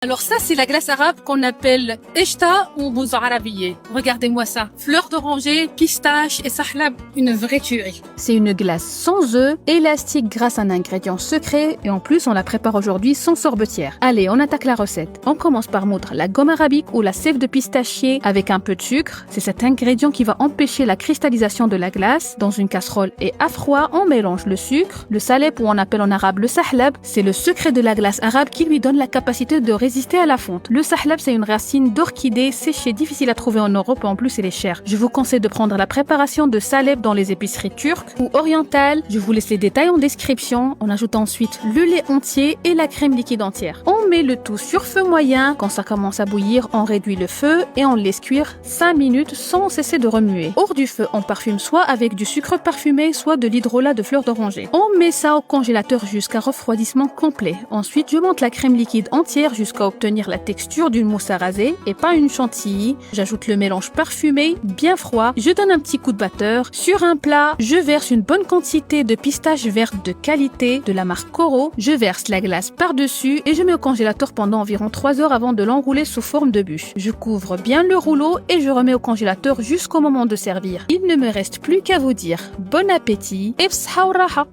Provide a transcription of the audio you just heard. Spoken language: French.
Alors ça, c'est la glace arabe qu'on appelle eshta ou bouza arabiye. Regardez-moi ça. Fleurs d'oranger, pistache et sahlab. Une vraie tuerie. C'est une glace sans œufs, élastique grâce à un ingrédient secret et en plus on la prépare aujourd'hui sans sorbetière. Allez, on attaque la recette. On commence par moudre la gomme arabique ou la sève de pistachier avec un peu de sucre. C'est cet ingrédient qui va empêcher la cristallisation de la glace. Dans une casserole et à froid, on mélange le sucre, le salep ou on appelle en arabe le sahlab. C'est le secret de la glace arabe qui lui donne la capacité de résister à la fonte. Le sahlab, c'est une racine d'orchidée séchée, difficile à trouver en Europe et en plus elle est chère. Je vous conseille de prendre la préparation de salep dans les épiceries turques ou orientales. Je vous laisse les détails en description. On ajoute ensuite le lait entier et la crème liquide entière. On met le tout sur feu moyen. Quand ça commence à bouillir, on réduit le feu et on laisse cuire 5 minutes sans cesser de remuer. Hors du feu, on parfume soit avec du sucre parfumé, soit de l'hydrolat de fleurs d'oranger. On met ça au congélateur jusqu'à refroidissement complet. Ensuite, je monte la crème liquide entière jusqu'à obtenir la texture d'une mousse à raser et pas une chantilly. J'ajoute le mélange parfumé, bien froid. Je donne un petit coup de batteur. Sur un plat, je verse une bonne quantité de pistaches vertes de qualité de la marque Coro. Je verse la glace par-dessus et je mets au congélateur pendant environ 3 heures avant de l'enrouler sous forme de bûche. Je couvre bien le rouleau et je remets au congélateur jusqu'au moment de servir. Il ne me reste plus qu'à vous dire bon appétit et bsha ou raha.